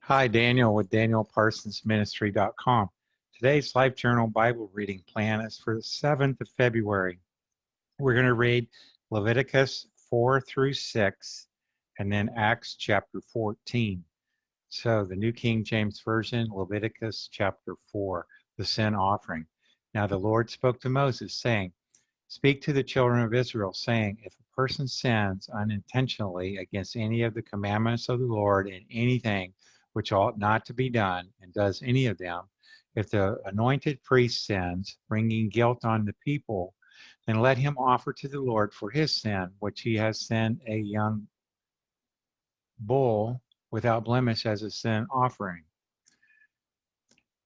Hi, Daniel with DanielParsonsMinistry.com. Today's Life Journal Bible reading plan is for the 7th of February. We're going to read Leviticus 4 through 6 and then Acts chapter 14. So the New King James Version, Leviticus chapter 4, the sin offering. Now the Lord spoke to Moses, saying, Speak to the children of Israel, saying, If a person sins unintentionally against any of the commandments of the Lord in anything which ought not to be done, and does any of them, if the anointed priest sins, bringing guilt on the people, then let him offer to the Lord for his sin, which he has sinned, a young bull without blemish as a sin offering.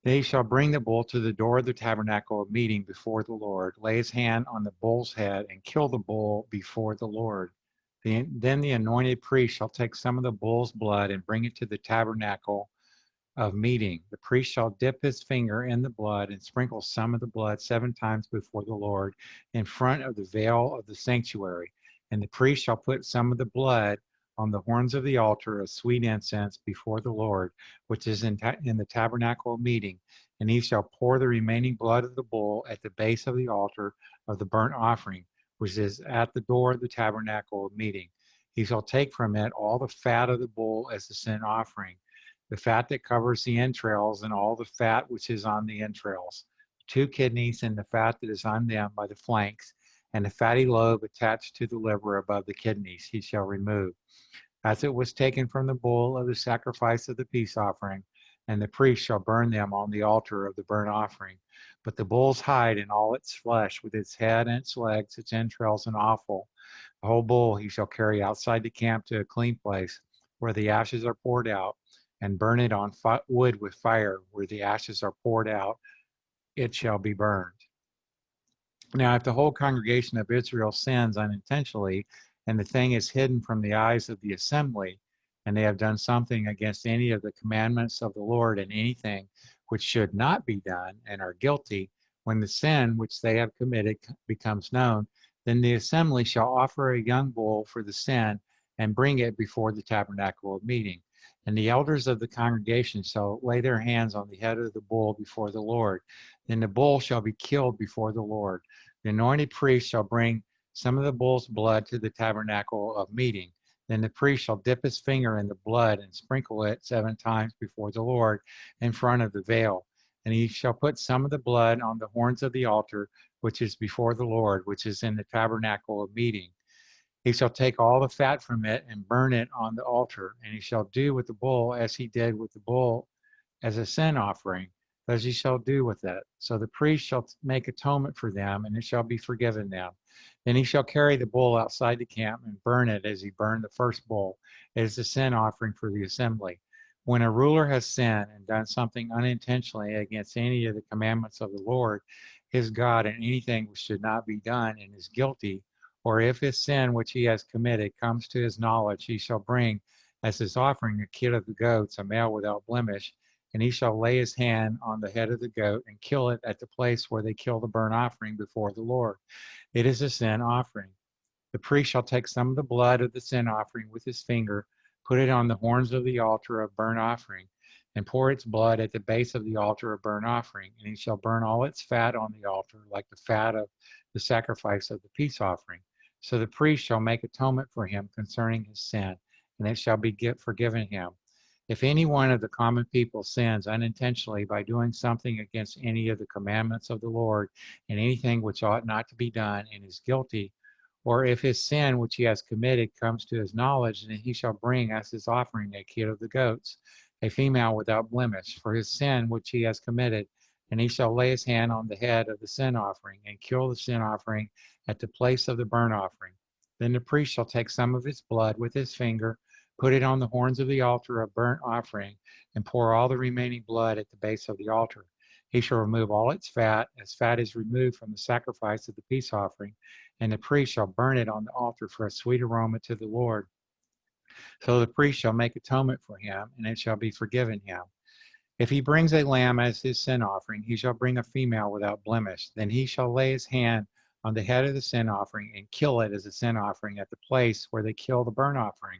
They shall bring the bull to the door of the tabernacle of meeting before the Lord, lay his hand on the bull's head, and kill the bull before the Lord. Then the anointed priest shall take some of the bull's blood and bring it to the tabernacle of meeting. The priest shall dip his finger in the blood and sprinkle some of the blood 7 times before the Lord in front of the veil of the sanctuary. And the priest shall put some of the blood on the horns of the altar of sweet incense before the Lord, which is in the tabernacle of meeting. And he shall pour the remaining blood of the bull at the base of the altar of the burnt offering, which is at the door of the tabernacle of meeting. He shall take from it all the fat of the bull as a sin offering, the fat that covers the entrails, and all the fat which is on the entrails, 2 kidneys, and the fat that is on them by the flanks, and the fatty lobe attached to the liver above the kidneys he shall remove, as it was taken from the bull of the sacrifice of the peace offering, and the priest shall burn them on the altar of the burnt offering. But the bull's hide and all its flesh, with its head and its legs, its entrails and offal, the whole bull he shall carry outside the camp to a clean place, where the ashes are poured out, and burn it on wood with fire. Where the ashes are poured out, it shall be burned. Now, if the whole congregation of Israel sins unintentionally, and the thing is hidden from the eyes of the assembly, and they have done something against any of the commandments of the Lord in anything which should not be done, and are guilty, when the sin which they have committed becomes known, then the assembly shall offer a young bull for the sin and bring it before the tabernacle of meeting. And the elders of the congregation shall lay their hands on the head of the bull before the Lord. Then the bull shall be killed before the Lord. The anointed priest shall bring some of the bull's blood to the tabernacle of meeting. Then the priest shall dip his finger in the blood and sprinkle it 7 times before the Lord in front of the veil. And he shall put some of the blood on the horns of the altar, which is before the Lord, which is in the tabernacle of meeting. He shall take all the fat from it and burn it on the altar. And he shall do with the bull as he did with the bull as a sin offering, thus he shall do with it. So the priest shall make atonement for them, and it shall be forgiven them. Then he shall carry the bull outside the camp and burn it as he burned the first bull. It is a sin offering for the assembly. When a ruler has sinned and done something unintentionally against any of the commandments of the Lord his God in anything which should not be done, and is guilty, or if his sin which he has committed comes to his knowledge, he shall bring as his offering a kid of the goats, a male without blemish, and he shall lay his hand on the head of the goat and kill it at the place where they kill the burnt offering before the Lord. It is a sin offering. The priest shall take some of the blood of the sin offering with his finger, put it on the horns of the altar of burnt offering, and pour its blood at the base of the altar of burnt offering. And he shall burn all its fat on the altar, like the fat of the sacrifice of the peace offering. So the priest shall make atonement for him concerning his sin, and it shall be forgiven him. If any one of the common people sins unintentionally by doing something against any of the commandments of the Lord in anything which ought not to be done, and is guilty, or if his sin which he has committed comes to his knowledge, then he shall bring as his offering a kid of the goats, a female without blemish, for his sin which he has committed. And he shall lay his hand on the head of the sin offering, and kill the sin offering at the place of the burnt offering. Then the priest shall take some of its blood with his finger, put it on the horns of the altar of burnt offering, and pour all the remaining blood at the base of the altar. He shall remove all its fat, as fat is removed from the sacrifice of the peace offering, and the priest shall burn it on the altar for a sweet aroma to the Lord. So the priest shall make atonement for him, and it shall be forgiven him. If he brings a lamb as his sin offering, he shall bring a female without blemish. Then he shall lay his hand on the head of the sin offering and kill it as a sin offering at the place where they kill the burnt offering.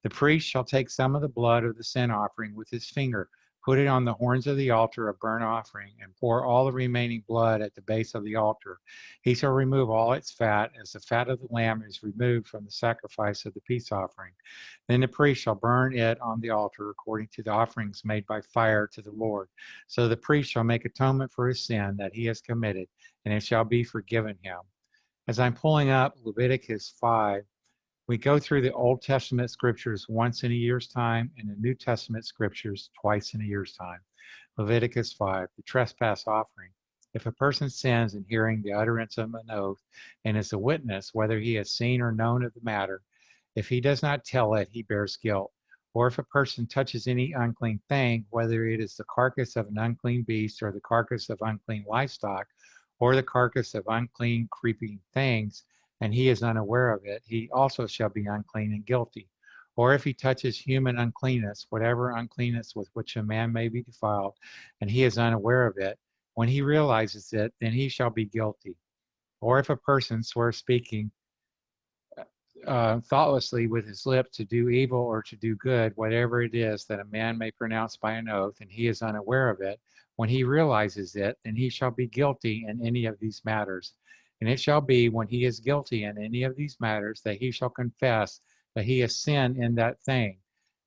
The priest shall take some of the blood of the sin offering with his finger, put it on the horns of the altar of burnt offering, and pour all the remaining blood at the base of the altar. He shall remove all its fat, as the fat of the lamb is removed from the sacrifice of the peace offering. Then the priest shall burn it on the altar according to the offerings made by fire to the Lord. So the priest shall make atonement for his sin that he has committed, and it shall be forgiven him. As I'm pulling up Leviticus 5, we go through the Old Testament scriptures once in a year's time and the New Testament scriptures twice in a year's time. Leviticus 5, the trespass offering. If a person sins in hearing the utterance of an oath and is a witness, whether he has seen or known of the matter, if he does not tell it, he bears guilt. Or if a person touches any unclean thing, whether it is the carcass of an unclean beast or the carcass of unclean livestock, or the carcass of unclean creeping things, and he is unaware of it, he also shall be unclean and guilty. Or if he touches human uncleanness, whatever uncleanness with which a man may be defiled, and he is unaware of it, when he realizes it, then he shall be guilty. Or if a person swears speaking thoughtlessly with his lips to do evil or to do good, whatever it is that a man may pronounce by an oath, and he is unaware of it, when he realizes it, then he shall be guilty in any of these matters. And it shall be when he is guilty in any of these matters that he shall confess that he has sinned in that thing.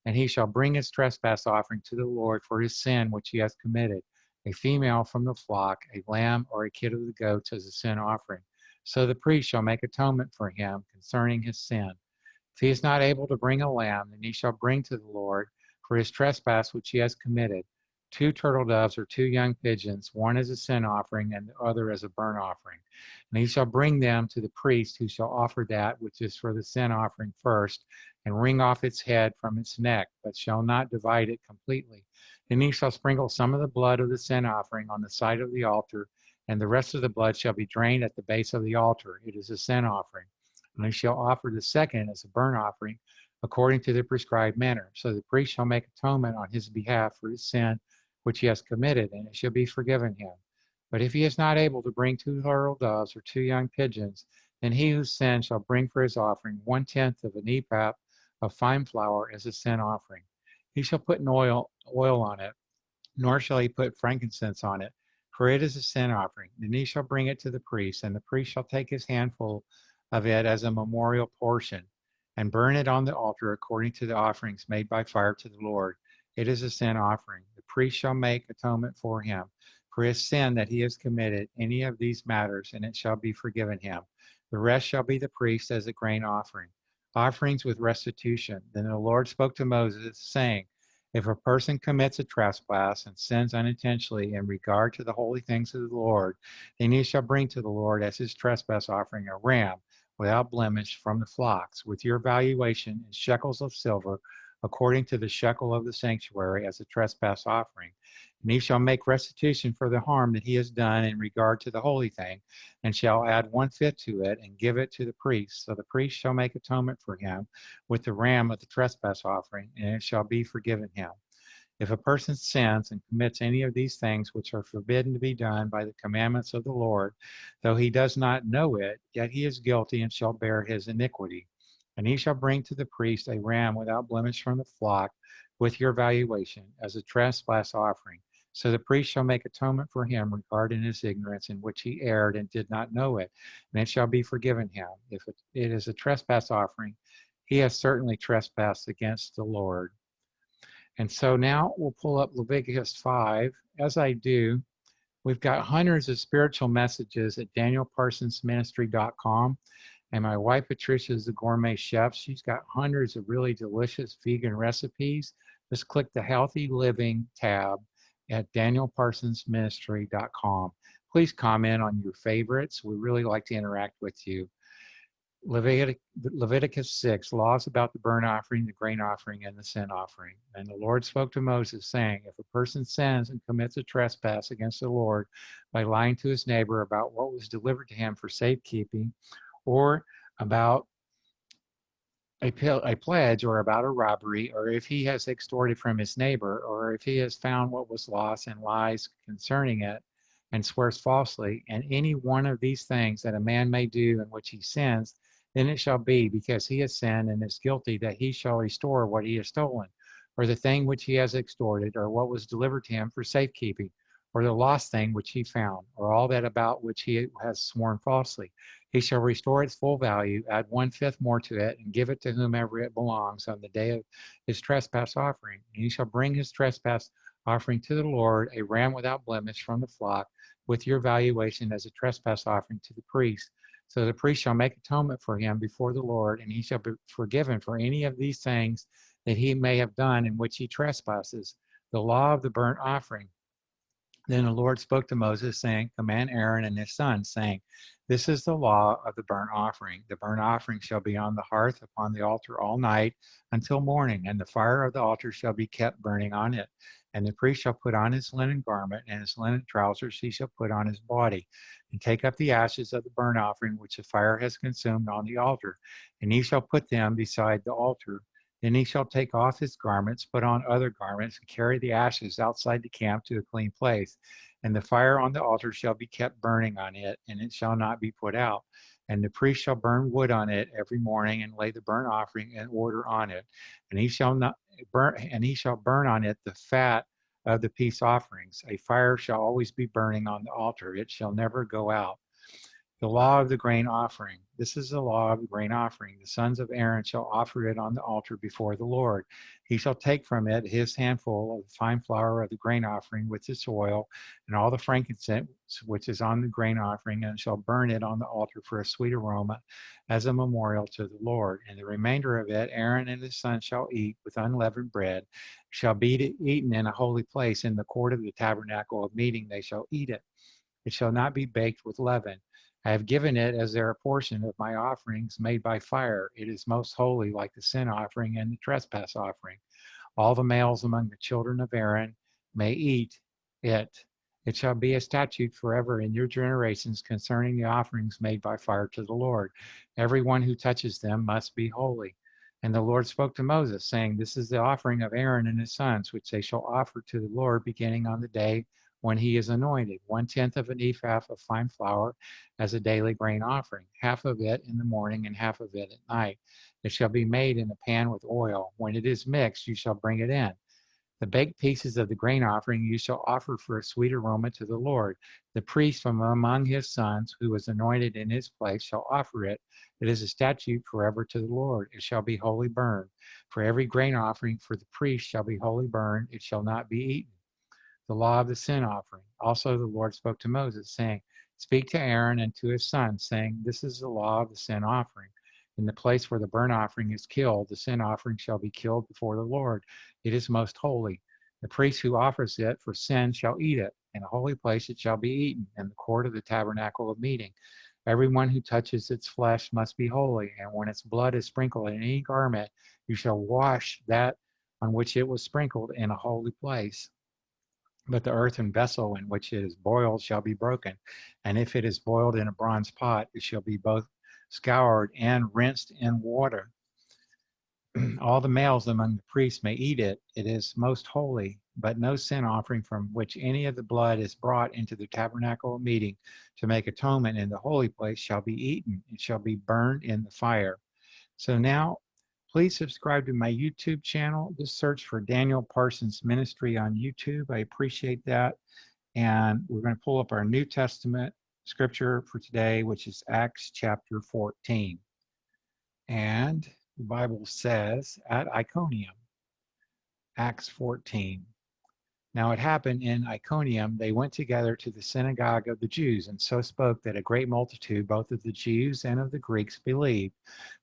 And he shall bring his trespass offering to the Lord for his sin which he has committed, a female from the flock, a lamb or a kid of the goats as a sin offering. So the priest shall make atonement for him concerning his sin. If he is not able to bring a lamb, then he shall bring to the Lord for his trespass which he has committed 2 turtle doves or 2 young pigeons, one as a sin offering and the other as a burnt offering. And he shall bring them to the priest, who shall offer that which is for the sin offering first, and wring off its head from its neck, but shall not divide it completely. Then he shall sprinkle some of the blood of the sin offering on the side of the altar, and the rest of the blood shall be drained at the base of the altar. It is a sin offering. And he shall offer the second as a burnt offering according to the prescribed manner. So the priest shall make atonement on his behalf for his sin which he has committed, and it shall be forgiven him. But if he is not able to bring 2 turtle doves or 2 young pigeons, then he who sinned shall bring for his offering 1/10 of an ephah of fine flour as a sin offering. He shall put an oil on it, nor shall he put frankincense on it, for it is a sin offering. Then he shall bring it to the priest, and the priest shall take his handful of it as a memorial portion, and burn it on the altar according to the offerings made by fire to the Lord. It is a sin offering. The priest shall make atonement for him for his sin that he has committed any of these matters, and it shall be forgiven him. The rest shall be the priest as a grain offering. Offerings with restitution. Then the Lord spoke to Moses, saying, if a person commits a trespass and sins unintentionally in regard to the holy things of the Lord, then he shall bring to the Lord as his trespass offering a ram without blemish from the flocks, with your valuation in shekels of silver, according to the shekel of the sanctuary as a trespass offering. And he shall make restitution for the harm that he has done in regard to the holy thing, and shall add 1/5 to it and give it to the priest. So the priest shall make atonement for him with the ram of the trespass offering, and it shall be forgiven him. If a person sins and commits any of these things which are forbidden to be done by the commandments of the Lord, though he does not know it, yet he is guilty and shall bear his iniquity. And he shall bring to the priest a ram without blemish from the flock with your valuation as a trespass offering. So the priest shall make atonement for him regarding his ignorance in which he erred and did not know it, and it shall be forgiven him. If it is a trespass offering, he has certainly trespassed against the Lord. And so now we'll pull up Leviticus 5. As I do, we've got hundreds of spiritual messages at danielparsonsministry.com. And my wife, Patricia, is a gourmet chef. She's got hundreds of really delicious vegan recipes. Just click the Healthy Living tab at danielparsonsministry.com. Please comment on your favorites. We really like to interact with you. Leviticus 6, laws about the burnt offering, the grain offering, and the sin offering. And the Lord spoke to Moses, saying, if a person sins and commits a trespass against the Lord by lying to his neighbor about what was delivered to him for safekeeping, or about a pledge, or about a robbery, or if he has extorted from his neighbor, or if he has found what was lost and lies concerning it, and swears falsely, and any one of these things that a man may do in which he sins, Then it shall be, because he has sinned and is guilty, that he shall restore what he has stolen, or the thing which he has extorted, or what was delivered to him for safekeeping, or the lost thing which he found, or all that about which he has sworn falsely. He shall restore its full value, add 1/5 more to it, and give it to whomever it belongs on the day of his trespass offering. And he shall bring his trespass offering to the Lord, a ram without blemish from the flock, with your valuation as a trespass offering to the priest. So the priest shall make atonement for him before the Lord, and he shall be forgiven for any of these things that he may have done in which he trespasses. The law of the burnt offering. Then the Lord spoke to Moses, saying, Command Aaron and his sons, saying, This is the law of the burnt offering. The burnt offering shall be on the hearth upon the altar all night until morning, and the fire of the altar shall be kept burning on it. And the priest shall put on his linen garment, and his linen trousers he shall put on his body, and take up the ashes of the burnt offering which the fire has consumed on the altar, and he shall put them beside the altar. Then he shall take off his garments, put on other garments, and carry the ashes outside the camp to a clean place. And the fire on the altar shall be kept burning on it, and it shall not be put out. And the priest shall burn wood on it every morning, and lay the burnt offering in order on it. And he shall burn on it the fat of the peace offerings. A fire shall always be burning on the altar; it shall never go out. The law of the grain offering. This is the law of the grain offering. The sons of Aaron shall offer it on the altar before the Lord. He shall take from it his handful of the fine flour of the grain offering with its oil, and all the frankincense which is on the grain offering, and shall burn it on the altar for a sweet aroma as a memorial to the Lord. And the remainder of it Aaron and his sons shall eat with unleavened bread, shall be eaten in a holy place. In the court of the tabernacle of meeting they shall eat it. It shall not be baked with leaven. I have given it as their portion of my offerings made by fire. It is most holy, like the sin offering and the trespass offering. All the males among the children of Aaron may eat it. It shall be a statute forever in your generations concerning the offerings made by fire to the Lord. Everyone who touches them must be holy. And the Lord spoke to Moses, saying, This is the offering of Aaron and his sons, which they shall offer to the Lord beginning on the day when he is anointed, 1/10 of an ephah of fine flour as a daily grain offering, half of it in the morning and half of it at night. It shall be made in a pan with oil. When it is mixed, you shall bring it in. The baked pieces of the grain offering you shall offer for a sweet aroma to the Lord. The priest from among his sons, who was anointed in his place, shall offer it. It is a statute forever to the Lord. It shall be wholly burned. For every grain offering for the priest shall be wholly burned. It shall not be eaten. The law of the sin offering. Also the Lord spoke to Moses, saying, Speak to Aaron and to his sons, saying, This is the law of the sin offering. In the place where the burnt offering is killed, the sin offering shall be killed before the Lord. It is most holy. The priest who offers it for sin shall eat it. In a holy place it shall be eaten, in the court of the tabernacle of meeting. Everyone who touches its flesh must be holy, and when its blood is sprinkled in any garment, you shall wash that on which it was sprinkled in a holy place. But the earthen vessel in which it is boiled shall be broken. And if it is boiled in a bronze pot, it shall be both scoured and rinsed in water. All the males among the priests may eat it. It is most holy, but no sin offering from which any of the blood is brought into the tabernacle of meeting to make atonement in the holy place shall be eaten. It shall be burned in the fire. So now, please subscribe to my YouTube channel. Just search for Daniel Parsons Ministry on YouTube. I appreciate that. And we're going to pull up our New Testament scripture for today, which is Acts chapter 14. And the Bible says at Iconium, Acts 14. Now it happened in Iconium, they went together to the synagogue of the Jews, and so spoke that a great multitude, both of the Jews and of the Greeks, believed.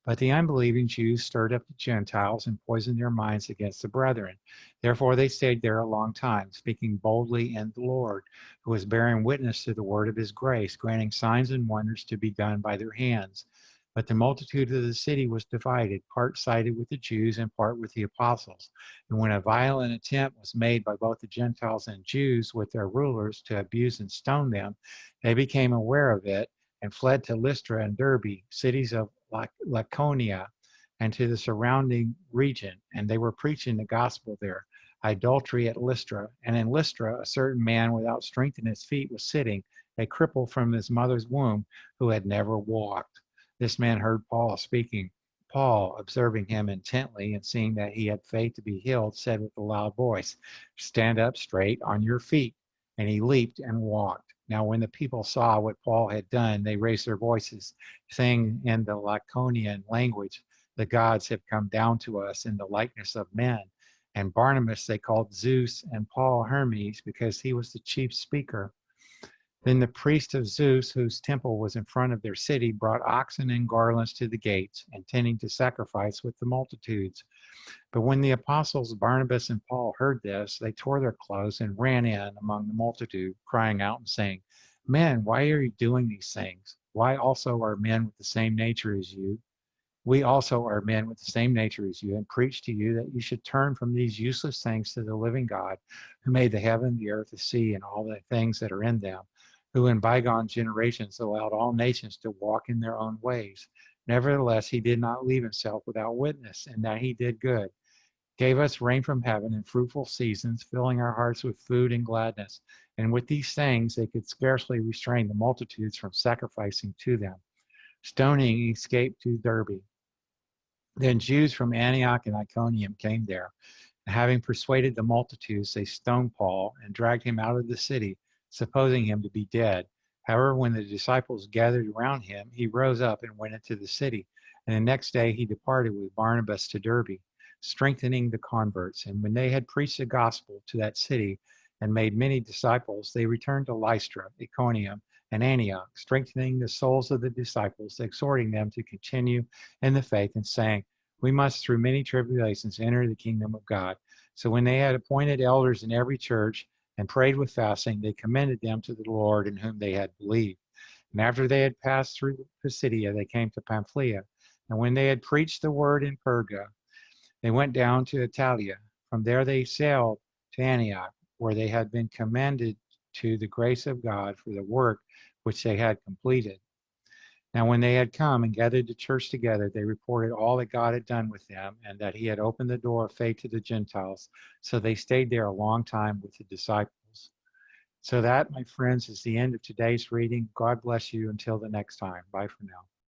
But the unbelieving Jews stirred up the Gentiles and poisoned their minds against the brethren. Therefore they stayed there a long time, speaking boldly in the Lord, who was bearing witness to the word of his grace, granting signs and wonders to be done by their hands. But the multitude of the city was divided, part sided with the Jews and part with the apostles. And when a violent attempt was made by both the Gentiles and Jews with their rulers to abuse and stone them, they became aware of it and fled to Lystra and Derbe, cities of Laconia, and to the surrounding region. And they were preaching the gospel there. Idolatry at Lystra. And in Lystra, a certain man without strength in his feet was sitting, a cripple from his mother's womb, who had never walked. This man heard Paul speaking. Paul, observing him intently and seeing that he had faith to be healed, said with a loud voice, "Stand up straight on your feet." And he leaped and walked. Now, when the people saw what Paul had done, they raised their voices, saying in the Lycaonian language, "The gods have come down to us in the likeness of men." And Barnabas they called Zeus, and Paul Hermes, because he was the chief speaker. Then the priest of Zeus, whose temple was in front of their city, brought oxen and garlands to the gates, intending to sacrifice with the multitudes. But when the apostles Barnabas and Paul heard this, they tore their clothes and ran in among the multitude, crying out and saying, "Men, why are you doing these things? Why also are men with the same nature as you? We also are men with the same nature as you, and preach to you that you should turn from these useless things to the living God, who made the heaven, the earth, the sea, and all the things that are in them, who in bygone generations allowed all nations to walk in their own ways. Nevertheless, he did not leave himself without witness, in that he did good, gave us rain from heaven in fruitful seasons, filling our hearts with food and gladness. And with these things, they could scarcely restrain the multitudes from sacrificing to them. Stoning escaped to Derbe. Then Jews from Antioch and Iconium came there. And having persuaded the multitudes, they stoned Paul and dragged him out of the city, supposing him to be dead. However, when the disciples gathered around him, he rose up and went into the city. And the next day he departed with Barnabas to Derbe, strengthening the converts. And when they had preached the gospel to that city and made many disciples, they returned to Lystra, Iconium, and Antioch, strengthening the souls of the disciples, exhorting them to continue in the faith, and saying, "We must through many tribulations enter the kingdom of God." So when they had appointed elders in every church and prayed with fasting, they commended them to the Lord in whom they had believed. And after they had passed through Pisidia, they came to Pamphylia. And when they had preached the word in Perga, they went down to Italia. From there they sailed to Antioch, where they had been commended to the grace of God for the work which they had completed. Now, when they had come and gathered the church together, they reported all that God had done with them, and that he had opened the door of faith to the Gentiles. So they stayed there a long time with the disciples. So that, my friends, is the end of today's reading. God bless you until the next time. Bye for now.